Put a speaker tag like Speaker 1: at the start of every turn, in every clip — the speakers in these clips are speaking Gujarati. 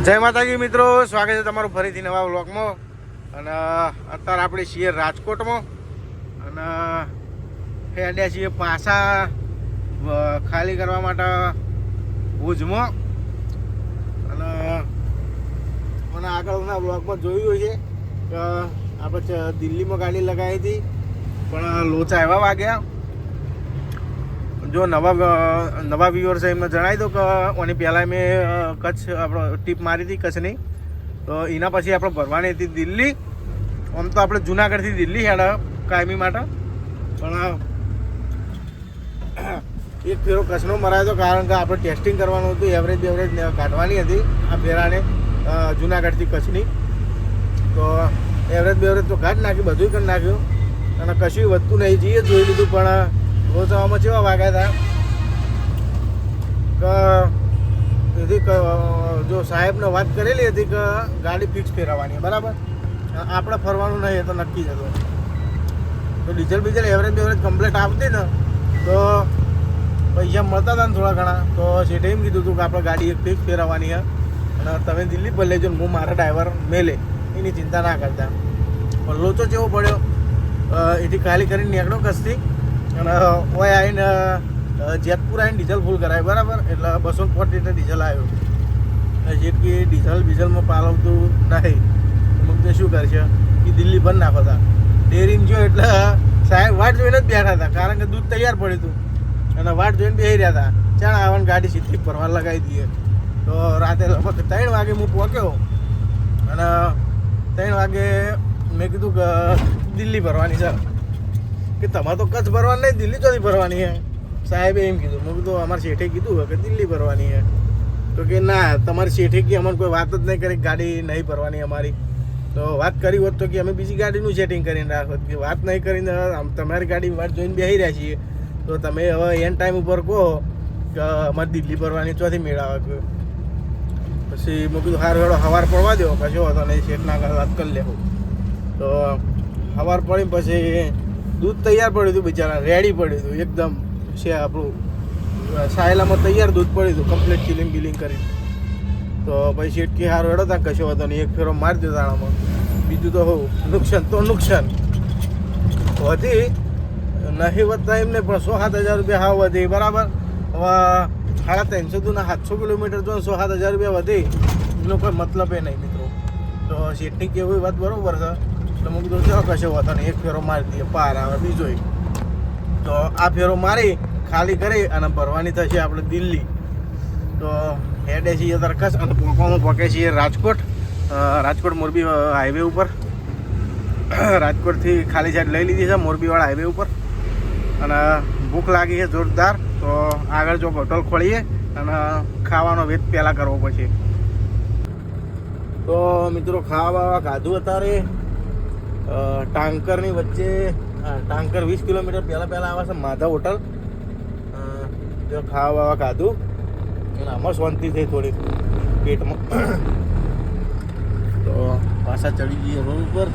Speaker 1: જય માતાજી મિત્રો, સ્વાગત છે તમારું ફરીથી નવા વ્લોગમાં. અને અત્યારે આપણે છીએ રાજકોટમાં અને હેડ્યા છીએ પાછા ખાલી કરવા માટે ભુજમાં. અને મને આગળના વ્લોગમાં જોયું છે કે આપણે દિલ્હીમાં ગાડી લગાવી હતી પણ લોચા એવા વાગ્યા. જો નવા વ્યુઅર્સ એમને જણાવી દો કે ઓની પહેલાં મેં કચ્છ આપણો ટીપ મારી હતી કચ્છની, તો એના પછી આપણે ભરવાની હતી દિલ્હી. આમ તો આપણે જુનાગઢથી દિલ્હી હેડા કાયમી માટે, પણ એક ફેરો કચ્છનો મરાયો હતો કારણ કે આપણે ટેસ્ટિંગ કરવાનું હતું, એવરેજ કાઢવાની હતી આ ફેરાને જુનાગઢથી કચ્છની. તો એવરેજ તો કાઢી નાખ્યું, બધું કરી નાખ્યું અને કશું વધતું નહીં. જઈએ જોઈ લીધું પણ રોજામાં કેવા વાગ્યા હતા કે જો સાહેબને વાત કરેલી હતી કે ગાડી ફિક્સ ફેરવવાની, બરાબર, આપણે ફરવાનું નહીં એ તો નક્કી જ હતું. તો ડીઝલ એવરેજ કમ્પ્લીટ આવતી ને તો પૈસા મળતા હતા ને થોડા ઘણા, તો શેઠે એમ કીધું હતું કે આપણે ગાડી એક ફિક્સ ફેરવવાની છે અને તમે દિલ્હી પર લેજો ને હું મારા ડ્રાઈવર મેલે, એની ચિંતા ના કરતા. પણ લોચો કેવો પડ્યો, એથી ખાલી કરીને નીકળો કચ્છથી અને ઓય આવીને જેતપુર આવીને ડીઝલ ફૂલ કરાય, બરાબર, એટલે 240 લીટર ડીઝલ આવ્યું. જેટકી ડીઝલમાં પાલવતું નહીં અમુક તો શું કરશે કે દિલ્હી બંધ નાખો હતા. ડેરીને જો એટલે સાહેબ વાટ જોઈને જ બેઠા હતા કારણ કે દૂધ તૈયાર પડ્યું હતું અને વાટ જોઈને બેસી રહ્યા હતા. ચાલ આવવાની ગાડી સીધી ભરવા લગાવી દઈએ. તો રાતે લગભગ 3 વાગે હું પહોંચ્યો અને 3 વાગે મેં કીધું કે દિલ્હી ભરવાની છે. કે તમારે તો કચ્છ ભરવાની નહીં, દિલ્હી ચોથી ભરવાની છે. સાહેબે એમ કીધું. મેં કીધું અમારે શેઠે કીધું કે દિલ્હી ભરવાની છે. તો કે ના, તમારી શેઠે કે અમને કોઈ વાત જ નહીં કરી ગાડી નહીં ભરવાની અમારી. તો વાત કરી હોત તો કે અમે બીજી ગાડીનું સેટિંગ કરીને રાખોત. કે વાત નહીં કરીને તમારી ગાડી વાત જોઈને બેસી રહ્યા છીએ, તો તમે હવે એન ટાઈમ ઉપર કહો કે અમારે દિલ્હી ભરવાની ચોથી મેળાવે. પછી મેં કીધું હાર વેળો સવાર પડવા દો, કશો હતો નહીં, શેઠના વાત કરી લેવું. તો સવાર પડી પછી દૂધ તૈયાર પડ્યું હતું, બિચારા રેડી પડ્યું હતું એકદમ. છે આપણું સાયલામાં તૈયાર દૂધ પડ્યું હતું કમ્પ્લીટ ચિલિંગ બિલિંગ કરી. તો પછી શેઠકી હારો હેડો ત્યાં કશો હતો નહીં, એક ફેરો મારી દો તાણામાં. બીજું તો નુકસાન વધી નહીં વધતા એમને પણ 6-7 હજાર રૂપિયા હાવ વધી, બરાબર. હવે 350 ના 700 કિલોમીટર જો 6-7 હજાર રૂપિયા વધી એનો કોઈ મતલબ એ નહીં મિત્રો. તો શેઠની કેવી વાત બરાબર છે. એટલે હું કીધું ચાલો કશો હતો નહીં, એક ફેરો મારી દઈએ, પાર આવે બીજો. તો આ ફેરો મારી ખાલી કરી અને ભરવાની થશે આપણે દિલ્હી. તો હેડે છીએ અત્યારે કચ્છ અને પહોંચવામાં પહોંચે છીએ રાજકોટ મોરબી હાઈવે ઉપર. રાજકોટથી ખાલી સાઈડ લઈ લીધી છે મોરબીવાળા હાઈવે ઉપર અને ભૂખ લાગી છે જોરદાર. તો આગળ જો હોટલ ખોલીએ અને ખાવાનો વેત પહેલાં કરવો પછી. તો મિત્રો ખાવા ખાધું અત્યારે ટાંકરની વચ્ચે. ટાંકર 20 કિલોમીટર પહેલાં આવે છે માધવ હોટલ. જો ખાવા ખાધું અને આમાં શાંતિ થઈ થોડીક પેટમાં. તો પાછા ચડી જઈએ રોડ ઉપર.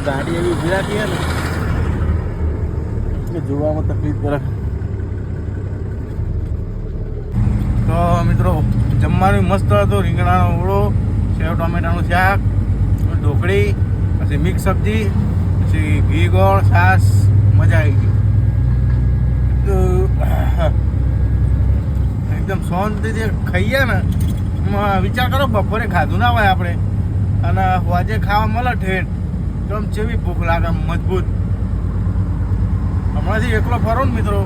Speaker 1: ગાડી એવી ઊભી રાખીએ ને કે જોવામાં તકલીફ પડે. તો મિત્રો જમવાનું મસ્ત હતું. રીંગણાનો ઓળો, સેવ ટોમેટાનું શાક, ઢોકળી, પછી મિક્સ સબ્જી, પછી ઘી ગોળ, છાશ, મજા આવી ગઈ. એકદમ શાંતિથી ખાઈએ ને. વિચાર કરો બપોરે ખાધું ના હોય આપણે અને આજે ખાવા મળે ઠેઠ, તો આમ જેવી ભૂખ લાગે મજબૂત. હમણાંથી એકલો ફરો ને મિત્રો,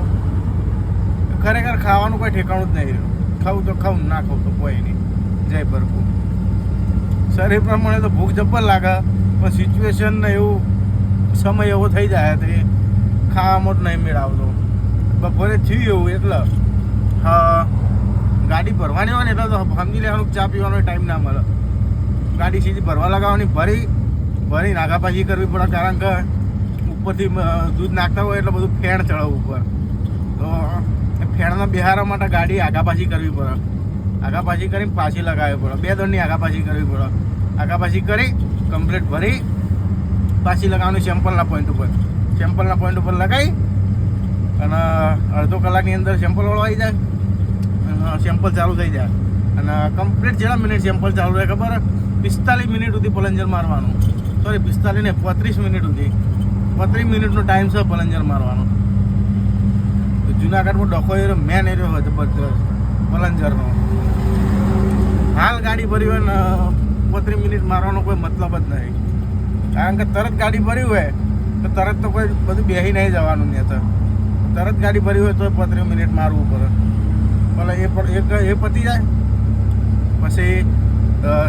Speaker 1: ખરેખર ખાવાનું કોઈ ઠેકાણું જ નહીં રહ્યું. ખાવું તો ખાવું, ના ખાવું તો કોઈ નહીં. જય ભરપૂર. શરીર પ્રમાણે તો ભૂખ જબ્બર લાગે પણ સિચ્યુએશન ને એવું સમય એવો થઈ જાય તો ખાવામાં જ નહીં મેળવતો. બપોરે થયું એવું એટલે હા, ગાડી ભરવાની હોય ને એટલે તો સમજી લેવાનું ચા પીવાનો ટાઈમ ના મળે. ગાડી સીધી ભરવા લગાવવાની, ભરી નાગાપાછી કરવી પડે કારણ કે ઉપરથી દૂધ નાખતા હોય એટલે બધું ફેણ ચડાવવું ઉપર. તો ફેણમાં બેહારવા માટે ગાડી આગાપાછી કરવી પડે. આગાપાછી કરીને પાછી લગાવવી પડે, 2 દંડની આગાપાછી કરવી પડે. આગાપાછી કરી કમ્પ્લીટ ભરી પાછી લગાવવાની સેમ્પલના પોઈન્ટ ઉપર લગાવી અને અડધો કલાકની અંદર સેમ્પલ વાળો આવી જાય અને સેમ્પલ ચાલુ થઈ જાય. અને કમ્પ્લીટ જેટલા મિનિટ સેમ્પલ ચાલુ રહે ખબર 45 મિનિટ સુધી પ્લન્જર મારવાનું. સોરી 45 ને 35 મિનિટ સુધી 35 મિનિટનો ટાઈમ છે પ્લન્જર મારવાનો. જુનાગઢમાં ડખો એરિયો મેન એરિયો હોય જબરદસ્ત પ્લન્જરનો. હાલ ગાડી ભરી હોય ને 35 મિનિટ મારવાનો કોઈ મતલબ જ નહીં. કારણ કે તરત ગાડી ભરી હોય તો તરત તો કોઈ બધું બેસી નહીં જવાનું ને તરત ગાડી ભરી હોય તો 35 મિનિટ મારવું પડે. ભલે એ પતી જાય પછી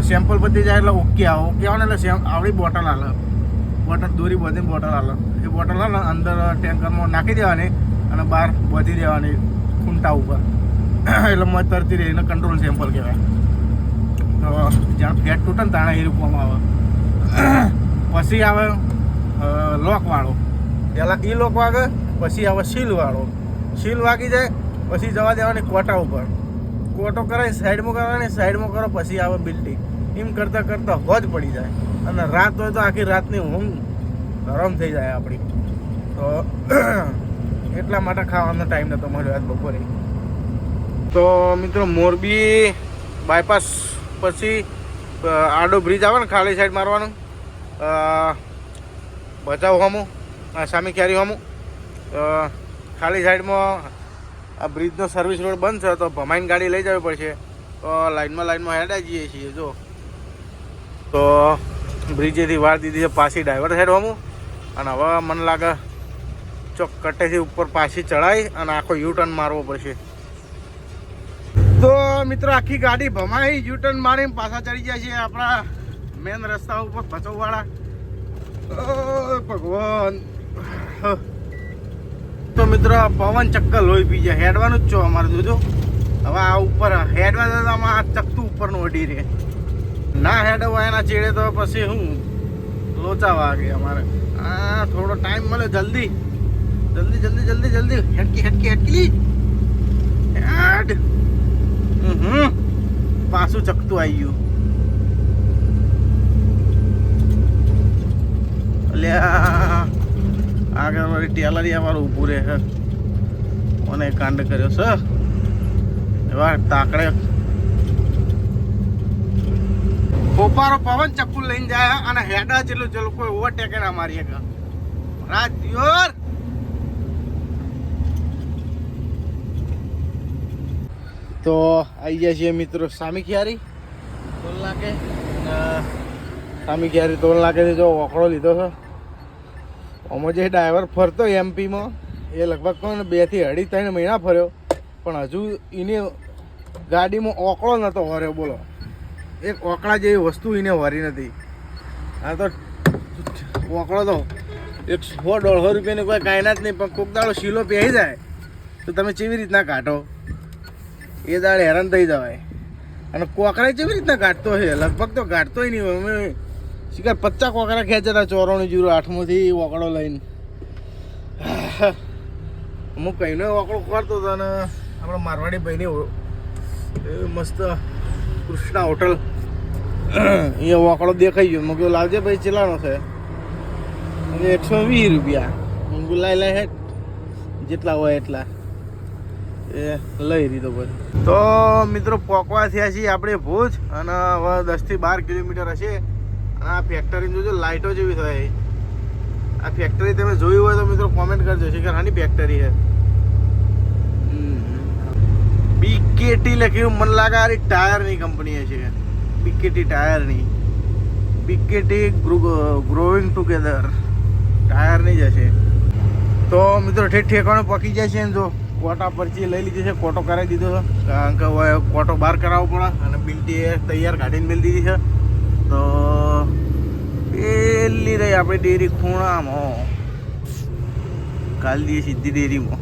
Speaker 1: સેમ્પલ પતી જાય એટલે ઓકે આવો ઓકે આવો ને એટલે આવડી બોટલ હાલે બોટલ દોરી બધીને બોટલ હાલે એ બોટલ હાલે અંદર ટેન્કરમાં નાખી દેવાની અને બહાર બાંધી દેવાની ખૂંટા ઉપર એટલે મધ તરતી રહી એને કંટ્રોલ સેમ્પલ કહેવાય. તો જ્યાં ફેટ તૂટે ને તાણે એ રૂપમાં આવે. પછી આવે લોકવાળો. પહેલાં એ લોક વાગે પછી આવે સીલવાળો. સીલ વાગી જાય પછી જવા દેવાની કોટા ઉપર. કોટો કરાવી સાઈડમાં કરવાની સાઈડમાં કરો પછી આવે બિલ્ડિંગ. એમ કરતાં કરતાં હોજ પડી જાય અને રાત હોય તો આખી રાતની ઊંઘ હરામ થઈ જાય આપણી. તો એટલા માટે ખાવાનો ટાઈમ નહોતો મળ્યો આજ બપોરે. તો મિત્રો મોરબી બાયપાસ પછી આડો બ્રિજ આવે ને ખાલી સાઈડ મારવાનું બચાવ હમું સામી ક્યારી હમું ખાલી સાઈડમાં આ બ્રિજનો સર્વિસ રોડ બંધ છે તો ભમાઈને ગાડી લઈ જવી પડશે. તો લાઈનમાં હેડા જઈએ છીએ જો. તો બ્રિજેથી વાર દીધી છે પાછી ડાયવર સાઈડ હમું અને હવે મને લાગે ચોક કટેથી ઉપર પાછી ચડાવી અને આખો યુટર્ન મારવો પડશે. તો મિત્રો આખી ગાડી ભમાઈ યુટર્ન મારીને પાછા ચડી જાય છે આપણા મેન રસ્તા ઉપર ભચોવાળા. ભગવાન. તો મિત્રો પવન ચક્કર લોહી પી જાય. હેડવાનું જ છો અમારે જોજો. હવે આ ઉપર હેડવા જવામાં આ ચકતું ઉપરનું અડી રહે. ના હેડવા એના ચેડે તો પછી હું લોચા વાગે અમારે. આ થોડો ટાઈમ મળે જલ્દી હેડકી હેડ. પાછું ચકતું આવી ગયું. અલ્યા આગળ વાળી ટેલરી અમારું ઊભું રહે છે. મને કાંડ કર્યો છે એવા તાકડે પોપારો પવન ચપ્પુ લઈને જાય અને હેડા જેટલું કોઈ ઓવરટેકે ના મારી શકે. રાત દિયોર તો આવી ગયા છીએ મિત્રો સામી ક્યારી ટોલ નાકે. સામી ક્યારી ટોલ નાકેથી જો ઓકળો લીધો છે. આમાં જે ડ્રાઈવર ફરતો એમપીમાં એ લગભગ કોણ 2 થી 3 મહિના ફર્યો પણ હજુ એને ગાડીમાં ઓકળો નહોતો વર્યો. બોલો એક ઓકળા જેવી વસ્તુ એને વરી નથી. આ તો ઓકળો તો 100-150 રૂપિયાની કોઈ કાયના જ નહીં. પણ કોક દાડો શીલો પહેરી જાય તો તમે કેવી રીતના કાઢો એ દાડે હેરાન થઈ જવાય. અને કોકરા કેવી રીતના કાઢતો છે લગભગ તો કાઢતોય નહીં. અમે શિકાર 50 કોકરા ખેંચ્યા હતા 9408માંથી ઓકળો લઈને. અમુક કહીનો ઓકળો કરતો હતો અને આપણા મારવાડી ભાઈની મસ્ત કૃષ્ણા હોટલ એ ઓકળો દેખાઈ ગયો. મેં કહ્યું લાવજે ભાઈ ચેલાનો છે 120 રૂપિયા. હું લાઈ હેઠ જેટલા હોય એટલા એ લઈ લીધો પછી. તો મિત્રો પોકવા થયા છીએ આપણે ભુજ અને હવે 10 થી 12 કિલોમીટર હશે. આ ફેક્ટરી જોજો લાઇટો જેવી થાય. આ ફેક્ટરી તમે જોયું હોય તો મિત્રો કોમેન્ટ કરજો કે આની ફેક્ટરી છે. બીકેટી લખ્યું મને લાગે આ ટાયરની કંપની છે. બીકેટી ટાયરની બીકેટી ગ્રોવિંગ ટુગેધર ટાયરની જ હશે. તો મિત્રો ઠેકાણે પકી જાય છે ને જો કોટા પરથી લઈ લીધી છે. કોટો કરાવી દીધો છે કારણ કે હવે કોટો બહાર કરાવવો પડે અને બિલ્ટી તૈયાર કાઢીને મેળ દીધી છે. તો પેલી રહી આપણે ડેરી ખૂણામાં કાલ દઈએ સીધી ડેરીમાં.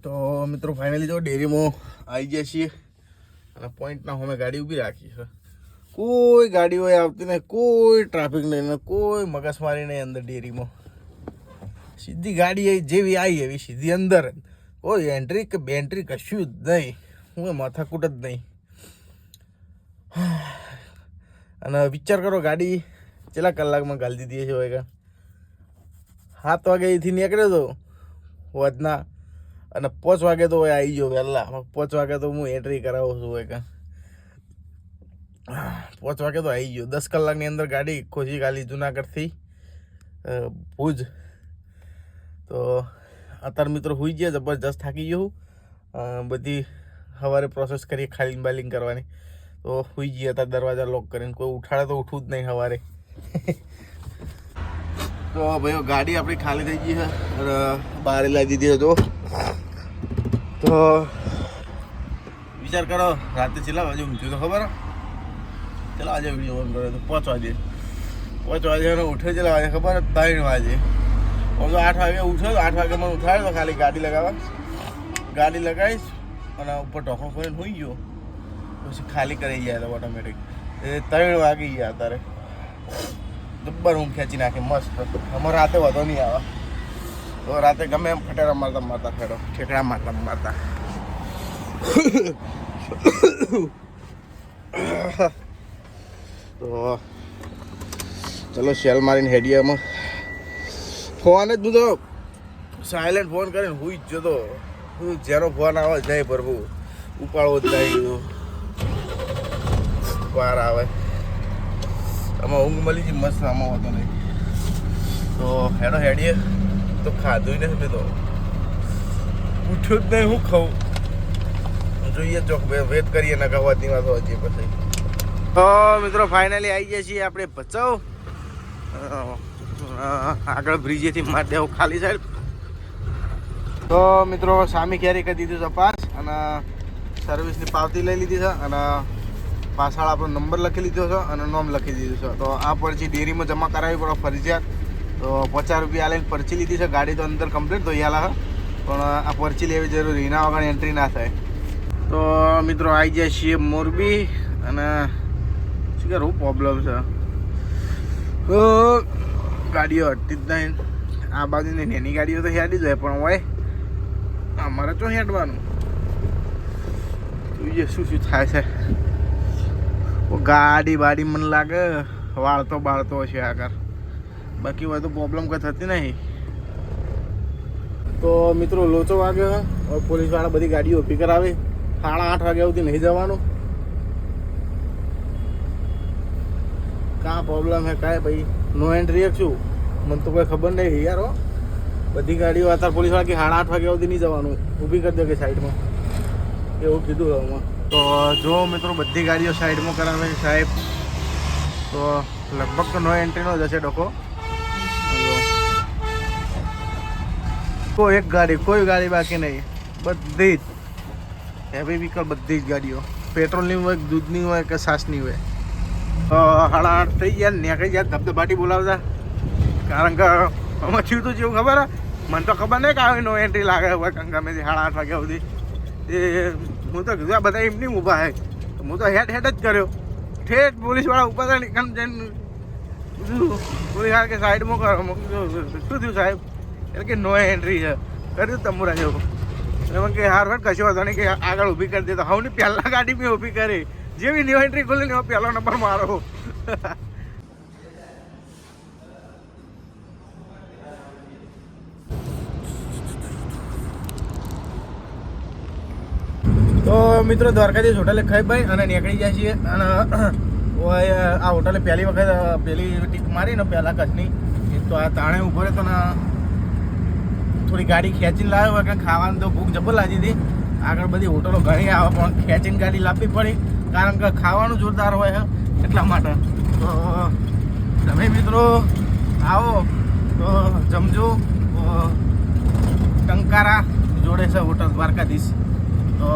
Speaker 1: તો મિત્રો ફાઇનલી જો ડેરીમાં આવી ગયા છીએ અને પોઈન્ટના અમે ગાડી ઊભી રાખી છે. કોઈ ગાડી હોય આવતી નહીં, કોઈ ટ્રાફિક નહીં, કોઈ મગજમારી નહીં. અંદર ડેરીમાં સીધી ગાડી જેવી આવી એવી સીધી અંદર. કોઈ એન્ટ્રી કે બેન્ટ્રી કશું જ નહીં. હું માથાકૂટ જ નહીં. અને વિચાર કરો ગાડી કેટલા કલાકમાં ગાલી દીધી છે હોય કે 7 વાગે અહીંથી નીકળ્યો હતો વધના અને 5 વાગે તો આવી ગયો વહેલા. 5 વાગે તો હું એન્ટ્રી કરાવું છું હોય 5 વાગે તો આવી ગયો. 10 કલાકની અંદર ગાડી ખોજી કાઢી જુનાગઢથી ભુજ. તો અત્યારે મિત્રો હોઈ ગયા, જબરજસ્ત થાકી ગયો. બધી સવારે પ્રોસેસ કરી ખાલી બાલિંગ કરવાની, તો હોઈ ગયા હતા દરવાજા લોક કરીને. કોઈ ઉઠાડે તો ઉઠવું જ નહીં સવારે. તો ભાઈઓ ગાડી આપણી ખાલી થઈ ગઈ છે અને બહાર લાવી દીધી હતો. તો વિચાર કરો રાતે છેલ્લા વાગે ઊંઘ્યું તો ખબર? ચાલો આજે વિડીયો ઓન કર્યો તો 5 વાગે. 5 વાગે ઉઠે ચલા વાગે ખબર? 3 વાગે. હું તો 8 વાગે ઉઠ્યો. 8 વાગે મને ઉઠાડ્યો તો ખાલી ગાડી લગાવવા. ગાડી લગાવીશ અને ઉપર ઢોકો ખોલીને હોઈ ગયો. પછી ખાલી કરી જાય તો ઓટોમેટિક. 3 વાગી ગયા અત્યારે. જબ્બર ઊંઘ ખેંચી નાખી મસ્ત. અમારે રાતે વધો નહીં આવે. તો રાતે ગમે એમ ફટેરા મારતા મારતા ફેરો, ઠેકડા મારતા મારતા. તો ચલો શેલ મારીને હેડિયામાં ફોન જ બધો સાયલેન્ટ ફોન કરીને હુઈ જ જતો. જેનો ફોન આવે જાય પ્રભુ ઉપાડવો જ થાય કીધું વાર આવે. આમાં ઊંઘ મળી ગઈ મસ્ત. આમાં હોતો નહીં. તો હેડીએ. તો ખાધું નથી મેં તો, ઉઠ્યું જ નહીં. હું ખાઉં જોઈએ ચોક વેટ કરીએ ને ખાવાથી વાત હજી પછી. તો મિત્રો ફાઇનલી આવી ગયા છીએ આપણે ભચાઉ. આગળ બ્રિજેથી મારી દેવું ખાલી સાઈડ. તો મિત્રો સામે કેરી કરી દીધું છે પાસ અને સર્વિસની પાવતી લઈ લીધી છે અને પાછળ આપણો નંબર લખી લીધો છે અને નોમ લખી દીધું છે. તો આ પરચી ડેરીમાં જમા કરાવવી પડે ફરજિયાત. તો 50 રૂપિયા લઈને પરચી લીધી છે. ગાડી તો અંદર કમ્પ્લીટ તો યાલા પણ આ પરચી લેવી જરૂરી, એના વગર એન્ટ્રી ના થાય. તો મિત્રો આવી જાય છીએ મોરબી અને શું કે પ્રોબ્લેમ છે તો ગાડીઓ હટતી જ નહીં. આ બાજુની નાની ગાડીઓ તો હેડી જાય પણ હોય અમારે તો હેડવાનું. જોઈએ શું શું થાય છે. ગાડી બાડી મને લાગે વાળતો બાળતો હશે આગળ, બાકી હોય તો પ્રોબ્લેમ કંઈ થતી નહીં. તો મિત્રો લોચો વાગ્યો. પોલીસવાળા બધી ગાડીઓ ઊભી કરાવે. 8:30 વાગ્યા સુધી નહીં જવાનું. કાં પ્રોબ્લેમ હે કાંઈ ભાઈ નો એન્ટ્રી શું મને તો કોઈ ખબર નહીં યાર. બધી ગાડીઓ અત્યારે પોલીસવાળા કે 8:30 વાગ્યા સુધી નહીં જવાનું, ઊભી કરી દો કે સાઈડમાં, એવું કીધું હમણાં. તો જો મિત્રો બધી ગાડીઓ સાઈડમાં કરાવે સાહેબ. તો લગભગ તો નો એન્ટ્રીનો જ હશે ડોકો. કોઈ એક ગાડી કોઈ ગાડી બાકી નહીં, બધી જ હેવી વ્હીકલ બધી જ ગાડીઓ પેટ્રોલની હોય, દૂધની હોય કે છાસની હોય. 8:30 થઈ ગયા નીકળી ગયા ધબધબાટી બોલાવતા. કારણ કે આમાં થયું તો જેવું ખબર મને તો ખબર નહીં કે આવી નો એન્ટ્રી લાગે હોય કારણ કે અમે 8:30 વાગ્યા સુધી. એ હું તો કીધું આ બધા એમની ઊભા હે. હું તો હેડ જ કર્યો. ઠેઠ પોલીસવાળા ઊભા હતા નીકળ જઈને પોલીસવાળા કે સાઈડમાં કરો. શું થયું સાહેબ? એટલે કે નો એન્ટ્રી છે. કર્યું તમુરા જેવું. એમાં કે હાર વાત કશો હતો નહીં કે આગળ ઊભી કરી દેતો. હવે પહેલાં ગાડી બી ઊભી કરી. જેવી ન્યુ એન્ટ્રી ખોલી ને પહેલો નંબર મારો. તો મિત્રો દ્વારકાધીશ હોટલે ખાઈ ભાઈ અને નીકળી જાય છીએ. અને આ હોટલે પહેલી વખત પેલી ટીક મારી ને પહેલાં કચ્છની તો આ તાણે ઉભો રહેતો ને થોડી ગાડી ખેંચીને લાવ્યો હોય કારણ ખાવાનું તો ભૂખ જબર લાગી હતી. આગળ બધી હોટલો ઘણી આવે પણ ખેંચીને ગાડી લાવવી પડી કારણ કે ખાવાનું જોરદાર હોય એટલા માટે. તો તમે મિત્રો આવો તો જમજો. ટંકારા જોડે છે હોટલ દ્વારકાધીશ. તો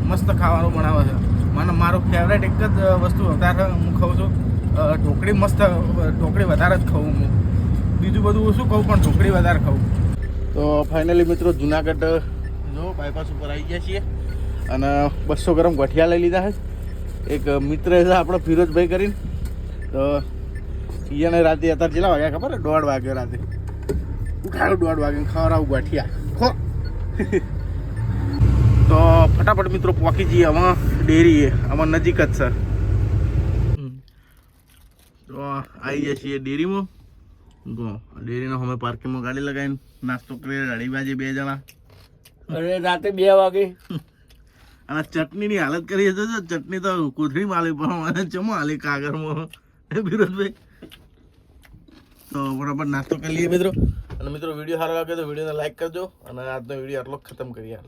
Speaker 1: મસ્ત ખાવાનું બનાવે છે. મને મારું ફેવરેટ એક જ વસ્તુ વધારે હું ખાઉં છું ઢોકળી. મસ્ત ઢોકળી વધારે જ ખાઉં હું. બીજું બધું શું ખાઉં પણ ઢોકળી વધારે ખાઉં. તો ફાઇનલી મિત્રો જુનાગઢ જો બાયપાસ ઉપર આવી ગયા છીએ અને 200 ગ્રામ ગઠિયા લઈ લીધા છે. એક મિત્ર છે આપણો ફિરોજભાઈ કરીને. તો એને રાતે અત્યારે કેટલા વાગ્યા ખબર? 1:30 વાગ્યા રાતે. ઉઠાડું 1:30 વાગે ખવડાવું ગઠિયા ખો. તો ફટાફટ મિત્રો પહોંચી જઈએ આમાં ડેરીએ. આમાં નજીક જ છે. તો આવી જાય છીએ ડેરીમાં. તો ડેરીનો અમે પાર્કિંગમાં ગાડી લગાવીને નાસ્તો કરીએ. 2:30 વાગે 2 જણા
Speaker 2: અને રાતે 2 વાગે
Speaker 1: અને ચટણીની હાલત કરી તો ચટણી તો કોથળી માલી પણ ચમો હાલી કાગળમાં વિરોધભાઈ. તો બરાબર નાસ્તો કરી લઈએ મિત્રો. અને મિત્રો વિડીયો સારો લાગે તો વિડીયોને લાઈક કરજો અને આજનો વિડીયો આટલો ખતમ કરીએ.